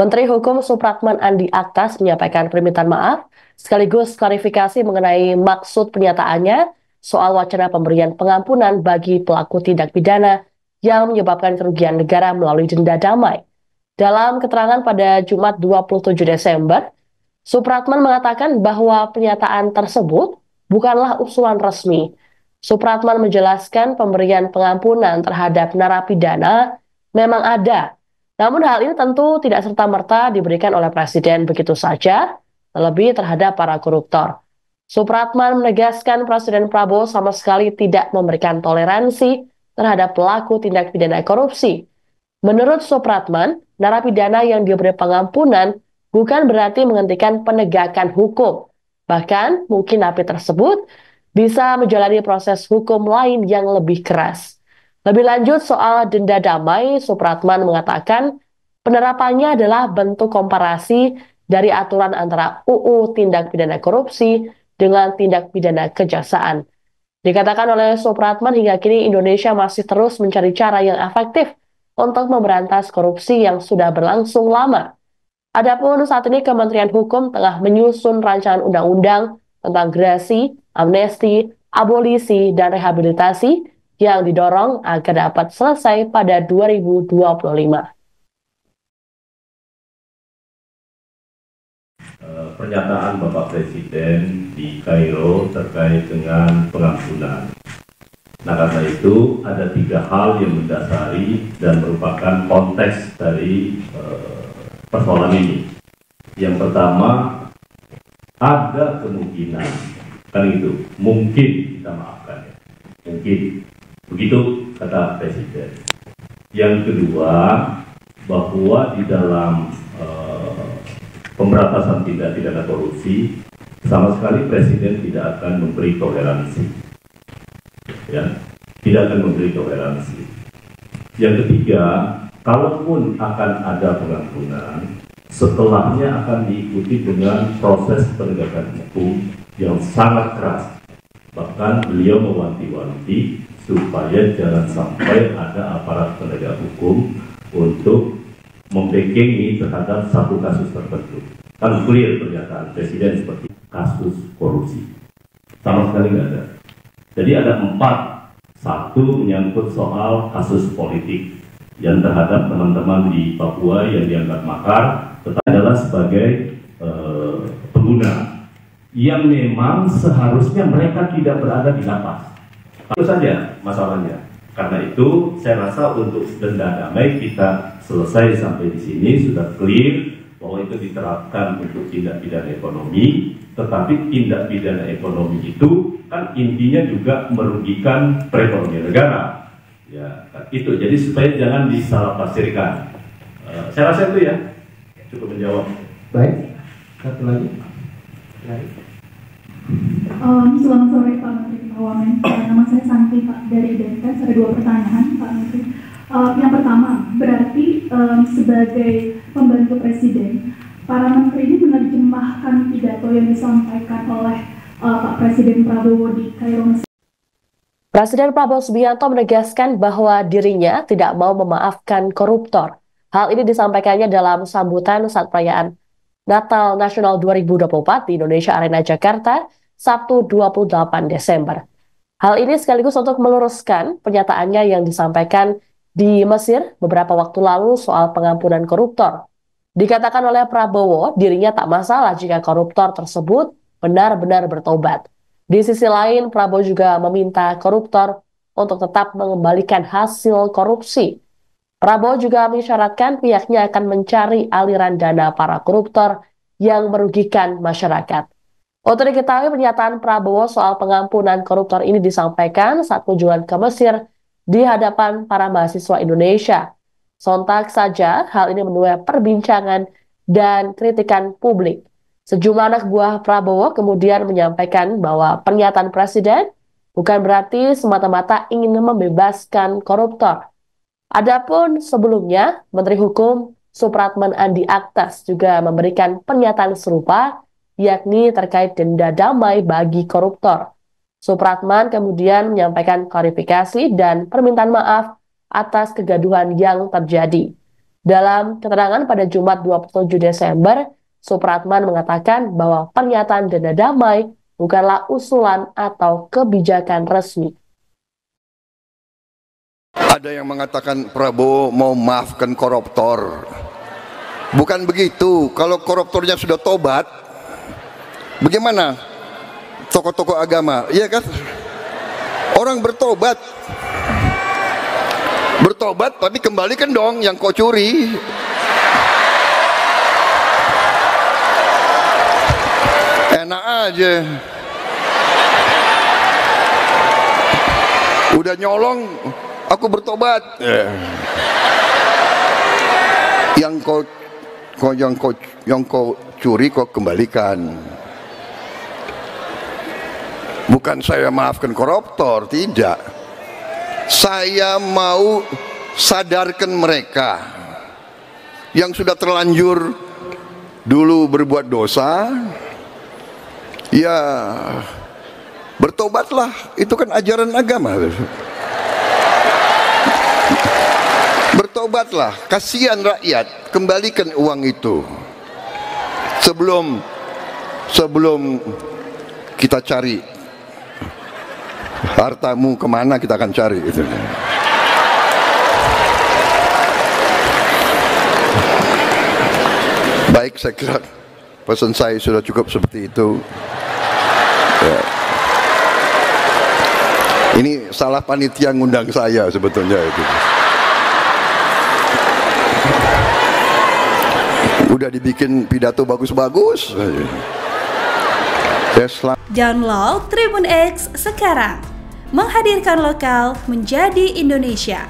Menteri Hukum Supratman Andi Aktas menyampaikan permintaan maaf sekaligus klarifikasi mengenai maksud pernyataannya soal wacana pemberian pengampunan bagi pelaku tindak pidana yang menyebabkan kerugian negara melalui denda damai. Dalam keterangan pada Jumat 27 Desember, Supratman mengatakan bahwa pernyataan tersebut bukanlah usulan resmi. Supratman menjelaskan pemberian pengampunan terhadap narapidana memang ada, namun hal ini tentu tidak serta-merta diberikan oleh Presiden begitu saja, terlebih terhadap para koruptor. Supratman menegaskan Presiden Prabowo sama sekali tidak memberikan toleransi terhadap pelaku tindak pidana korupsi. Menurut Supratman, narapidana yang diberi pengampunan bukan berarti menghentikan penegakan hukum. Bahkan mungkin napi tersebut bisa menjalani proses hukum lain yang lebih keras. Lebih lanjut soal denda damai, Supratman mengatakan penerapannya adalah bentuk komparasi dari aturan antara UU Tindak Pidana Korupsi dengan tindak pidana kejaksaan. Dikatakan oleh Supratman hingga kini Indonesia masih terus mencari cara yang efektif untuk memberantas korupsi yang sudah berlangsung lama. Adapun saat ini Kementerian Hukum tengah menyusun rancangan undang-undang tentang gerasi, amnesti, abolisi, dan rehabilitasi yang didorong agar dapat selesai pada 2025. Pernyataan Bapak Presiden di Kairo terkait dengan pengampunan. Nah, karena itu ada 3 hal yang mendasari dan merupakan konteks dari persoalan ini. Yang pertama, ada kemungkinan, kan itu, mungkin kita maafkan ya. Mungkin. Begitu kata Presiden. Yang kedua, bahwa di dalam pemberantasan tindak pidana korupsi, sama sekali Presiden tidak akan memberi toleransi. Ya, tidak akan memberi toleransi. Yang ketiga, kalaupun akan ada pengampunan, setelahnya akan diikuti dengan proses penegakan hukum yang sangat keras. Bahkan beliau mewanti-wanti supaya jangan sampai ada aparat penegak hukum untuk membackingi terhadap satu kasus tertentu. Kan clear pernyataan Presiden seperti kasus korupsi. Sama sekali nggak ada. Jadi ada 4. 1 menyangkut soal kasus politik yang terhadap teman-teman di Papua yang dianggap makar, tetapi adalah sebagai pengguna yang memang seharusnya mereka tidak berada di lapas. Itu saja masalahnya. Karena itu saya rasa untuk denda damai kita selesai sampai di sini sudah clear bahwa itu diterapkan untuk tindak pidana ekonomi, tetapi tindak pidana ekonomi itu kan intinya juga merugikan perekonomian negara. Ya, itu. Jadi supaya jangan disalahtafsirkan. Saya rasa itu ya cukup menjawab. Baik, satu lagi. Baik. Selamat sore Pak Menteri Keuangan. Nama saya Santi Pak dari Denpasar. Ada 2 pertanyaan Pak Menteri. Yang pertama, berarti sebagai pembantu Presiden, para menteri ini menerjemahkan pidato yang disampaikan oleh Pak Presiden Prabowo di Kairo, Mesir. Presiden Prabowo Subianto menegaskan bahwa dirinya tidak mau memaafkan koruptor. Hal ini disampaikannya dalam sambutan saat perayaan Natal Nasional 2024 di Indonesia Arena Jakarta, Sabtu 28 Desember. Hal ini sekaligus untuk meluruskan pernyataannya yang disampaikan di Mesir beberapa waktu lalu soal pengampunan koruptor. Dikatakan oleh Prabowo, dirinya tak masalah jika koruptor tersebut benar-benar bertobat. Di sisi lain, Prabowo juga meminta koruptor untuk tetap mengembalikan hasil korupsi. Prabowo juga mengisyaratkan pihaknya akan mencari aliran dana para koruptor yang merugikan masyarakat. Untuk diketahui, pernyataan Prabowo soal pengampunan koruptor ini disampaikan saat kunjungan ke Mesir di hadapan para mahasiswa Indonesia. Sontak saja, hal ini menuai perbincangan dan kritikan publik. Sejumlah anak buah Prabowo kemudian menyampaikan bahwa pernyataan Presiden bukan berarti semata-mata ingin membebaskan koruptor. Adapun sebelumnya, Menteri Hukum Supratman Andi Aktas juga memberikan pernyataan serupa, yakni terkait denda damai bagi koruptor. Supratman kemudian menyampaikan klarifikasi dan permintaan maaf atas kegaduhan yang terjadi. Dalam keterangan pada Jumat 27 Desember, Supratman mengatakan bahwa pernyataan dana damai bukanlah usulan atau kebijakan resmi. Ada yang mengatakan Prabowo mau maafkan koruptor. Bukan begitu. Kalau koruptornya sudah tobat, bagaimana tokoh-tokoh agama? Iya kan? Orang bertobat. Bertobat tapi kembalikan dong yang kau curi. Enak aja. Udah nyolong, aku bertobat. Yang kau curi kau kembalikan. Bukan saya maafkan koruptor, tidak. Saya mau sadarkan mereka yang sudah terlanjur dulu berbuat dosa, ya bertobatlah, itu kan ajaran agama. Bertobatlah, kasihan rakyat, kembalikan uang itu. Sebelum kita cari hartamu kemana, kita akan cari itu. Baik, saya kira pesan saya sudah cukup seperti itu. Ya. Ini salah panitia ngundang saya sebetulnya itu. Udah dibikin pidato bagus-bagus. Download Tribun X sekarang. Menghadirkan lokal menjadi Indonesia.